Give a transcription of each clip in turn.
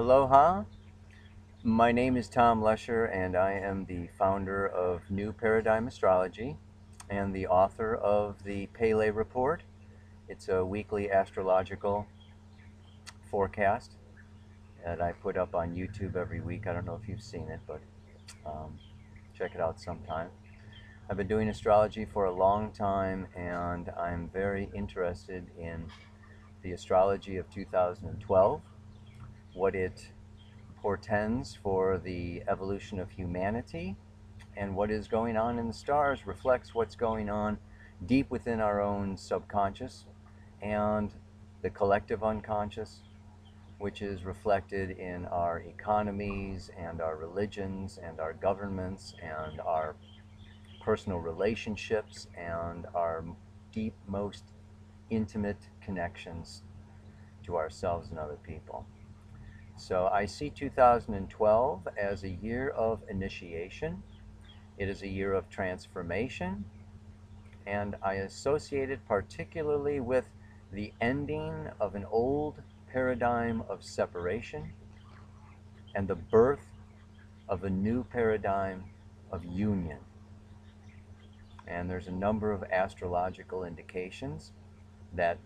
Aloha, my name is Tom Lesher and I am the founder of New Paradigm Astrology and the author of the Pele Report. It's a weekly astrological forecast that I put up on YouTube every week. I don't know if you've seen it, but check it out sometime. I've been doing astrology for a long time and I'm very interested in the astrology of 2012, what it portends for the evolution of humanity, and what is going on in the stars reflects what's going on deep within our own subconscious and the collective unconscious, which is reflected in our economies and our religions and our governments and our personal relationships and our deep, most intimate connections to ourselves and other people. So I see 2012 as a year of initiation. It is a year of transformation, and I associate it particularly with the ending of an old paradigm of separation and the birth of a new paradigm of union. And there's a number of astrological indications that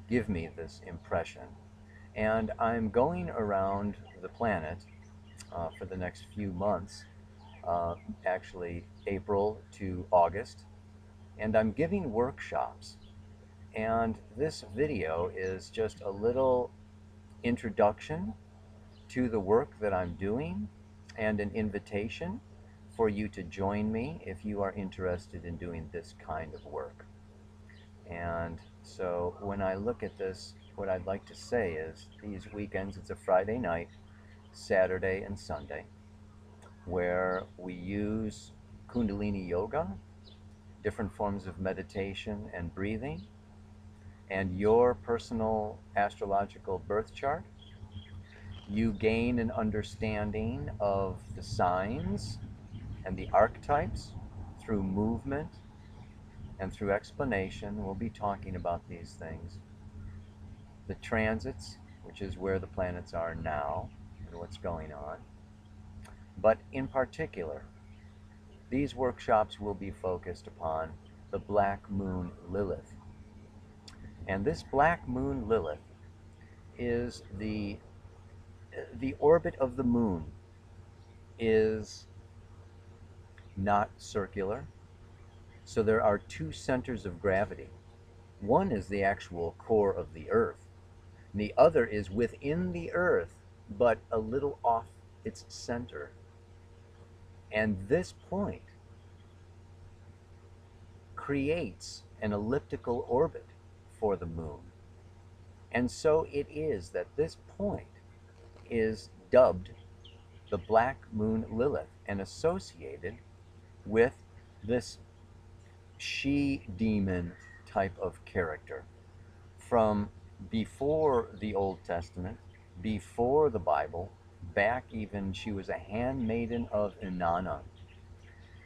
give me this impression. And I'm going around the planet for the next few months, actually April to August, and I'm giving workshops. And this video is just a little introduction to the work that I'm doing and an invitation for you to join me if you are interested in doing this kind of work. And so when I look at this, what I'd like to say is these weekends, it's a Friday night, Saturday and Sunday, where we use Kundalini Yoga, different forms of meditation and breathing, and your personal astrological birth chart. You gain an understanding of the signs and the archetypes through movement and through explanation. We'll be talking about these things. The transits, which is where the planets are now and what's going on. But in particular, these workshops will be focused upon the Black Moon Lilith. And this Black Moon Lilith is the orbit of the moon is not circular. So there are two centers of gravity. One is the actual core of the Earth. And the other is within the Earth, but a little off its center. And this point creates an elliptical orbit for the moon. And so it is that this point is dubbed the Black Moon Lilith and associated with this she-demon type of character from before the Old Testament, before the Bible, back even, she was a handmaiden of Inanna.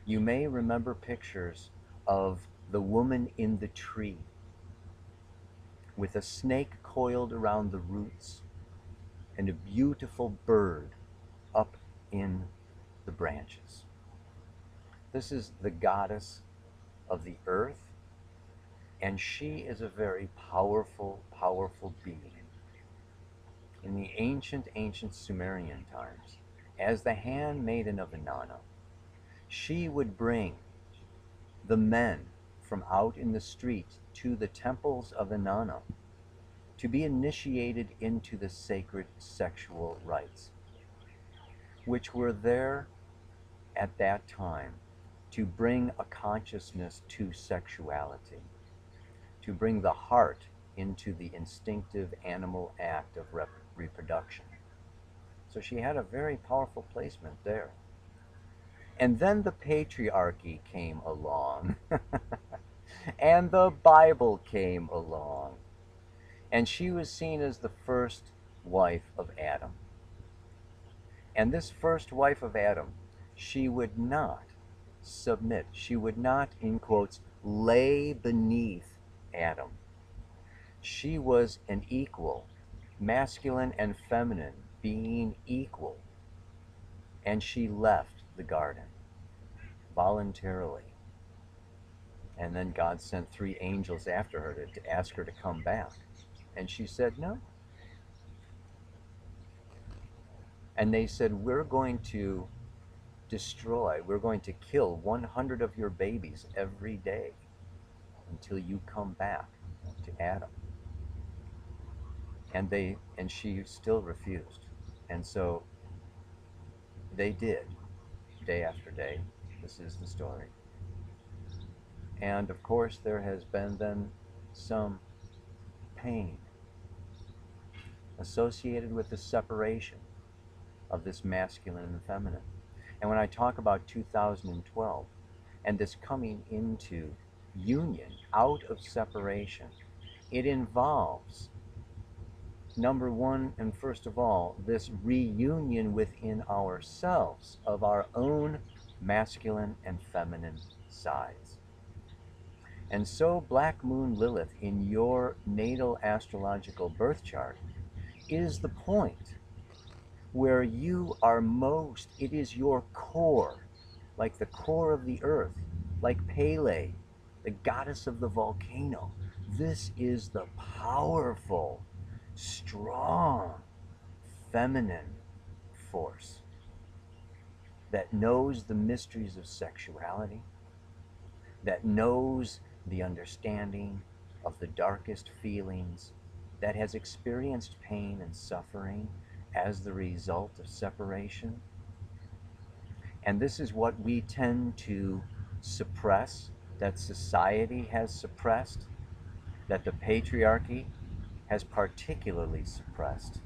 You may remember pictures of the woman in the tree with a snake coiled around the roots and a beautiful bird up in the branches. This is the goddess of the earth, and she is a very powerful, powerful being. In the ancient Sumerian times, as the handmaiden of Inanna, she would bring the men from out in the street to the temples of Inanna to be initiated into the sacred sexual rites, which were there at that time to bring a consciousness to sexuality, to bring the heart into the instinctive animal act of reproduction. So she had a very powerful placement there. And then the patriarchy came along, and the Bible came along, and she was seen as the first wife of Adam. And this first wife of Adam, she would not submit. She would not, in quotes, lay beneath Adam. She was an equal, masculine and feminine, being equal. And she left the garden voluntarily. And then God sent 3 angels after her to ask her to come back. And she said no. And they said, we're going to destroy, we're going to kill 100 of your babies every day until you come back to Adam. And she still refused. And so they did, day after day. This is the story. And of course there has been then some pain associated with the separation of this masculine and feminine. And when I talk about 2012 and this coming into union out of separation, it involves, number one and first of all, this reunion within ourselves of our own masculine and feminine sides. And so Black Moon Lilith in your natal astrological birth chart is the point where you are most, it is your core, like the core of the earth, like Pele, the goddess of the volcano. This is the powerful, strong, feminine force that knows the mysteries of sexuality, that knows the understanding of the darkest feelings, that has experienced pain and suffering as the result of separation. And this is what we tend to suppress, that society has suppressed, that the patriarchy has particularly suppressed.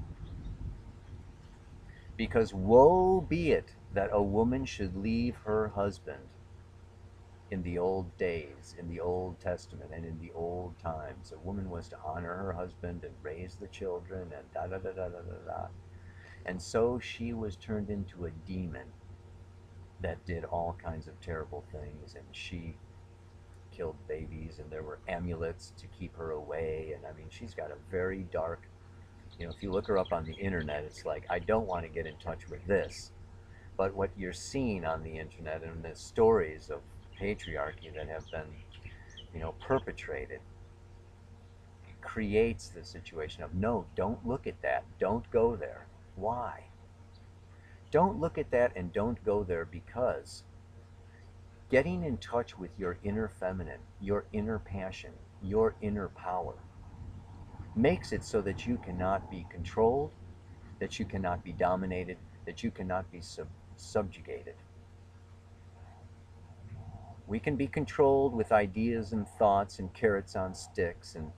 Because woe be it that a woman should leave her husband in the old days, in the Old Testament, and in the old times. A woman was to honor her husband and raise the children and da da da da da da da. And so she was turned into a demon that did all kinds of terrible things, and she killed babies, and there were amulets to keep her away. And I mean, she's got a very dark, if you look her up on the internet, it's like, I don't want to get in touch with this. But what you're seeing on the internet and the stories of patriarchy that have been, perpetrated, creates the situation of, no, don't look at that, don't go there. Why? Don't look at that and don't go there, because getting in touch with your inner feminine, your inner passion, your inner power makes it so that you cannot be controlled, that you cannot be dominated, that you cannot be subjugated. We can be controlled with ideas and thoughts and carrots on sticks and,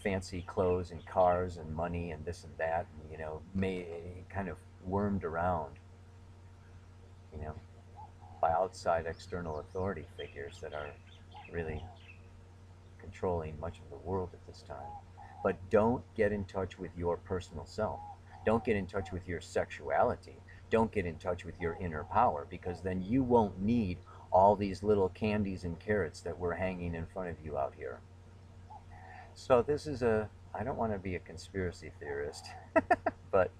fancy clothes and cars and money and this and that, and, kind of wormed around, by outside external authority figures that are really controlling much of the world at this time. But don't get in touch with your personal self. Don't get in touch with your sexuality. Don't get in touch with your inner power, because then you won't need all these little candies and carrots that we're hanging in front of you out here. So this is I don't want to be a conspiracy theorist, but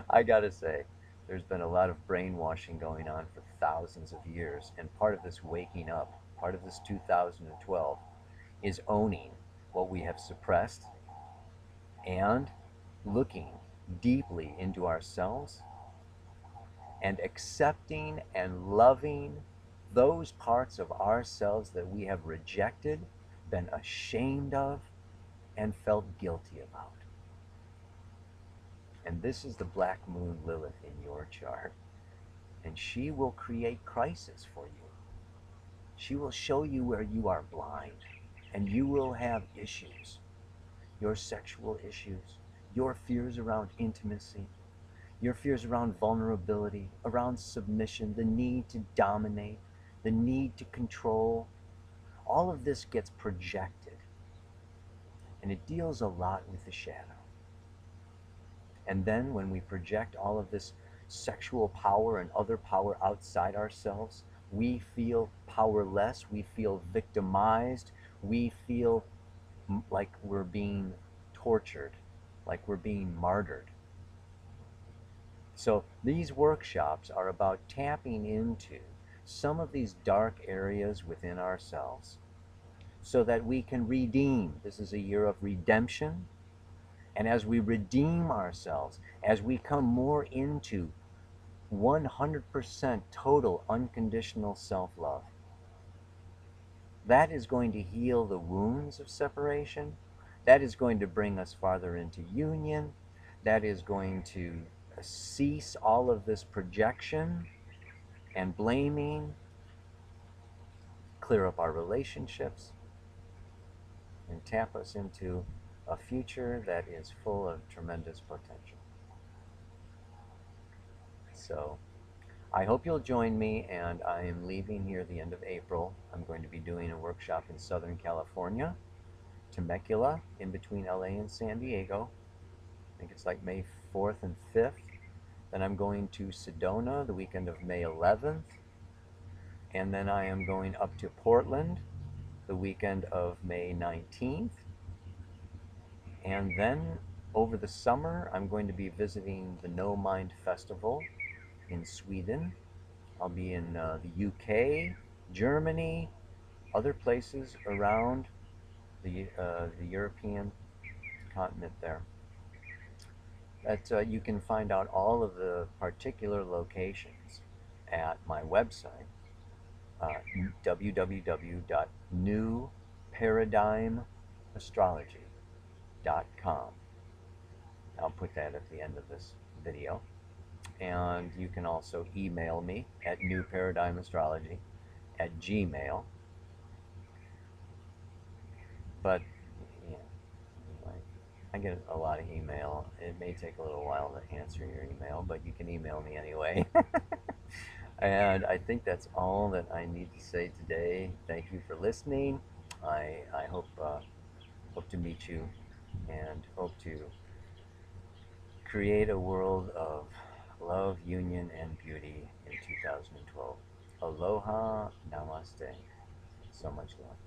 I gotta say, there's been a lot of brainwashing going on for thousands of years, and part of this waking up, part of this 2012, is owning what we have suppressed and looking deeply into ourselves and accepting and loving those parts of ourselves that we have rejected, been ashamed of, and felt guilty about. And this is the Black Moon Lilith in your chart. And she will create crisis for you. She will show you where you are blind, and you will have issues. Your sexual issues, your fears around intimacy, your fears around vulnerability, around submission, the need to dominate, the need to control. All of this gets projected, and it deals a lot with the shadow. And then when we project all of this sexual power and other power outside ourselves, we feel powerless, we feel victimized, we feel like we're being tortured, like we're being martyred. So these workshops are about tapping into some of these dark areas within ourselves so that we can redeem. This is a year of redemption. And as we redeem ourselves, as we come more into 100% total unconditional self-love, that is going to heal the wounds of separation. That is going to bring us farther into union. That is going to cease all of this projection and blaming, clear up our relationships, and tap us into a future that is full of tremendous potential. So I hope you'll join me, and I am leaving here the end of April. I'm going to be doing a workshop in Southern California, Temecula, in between LA and San Diego. I think it's like May 4th and 5th. Then I'm going to Sedona the weekend of May 11th. And then I am going up to Portland the weekend of May 19th. And then over the summer, I'm going to be visiting the No Mind Festival in Sweden. I'll be in the UK, Germany, other places around the European continent there. That you can find out all of the particular locations at my website, www.newparadigmastrology.com. I'll put that at the end of this video. And you can also email me at newparadigmastrology@gmail. But yeah, anyway, I get a lot of email. It may take a little while to answer your email, but you can email me anyway. And I think that's all that I need to say today. Thank you for listening. I hope to meet you and hope to create a world of love, union, and beauty in 2012. Aloha, namaste. So much love.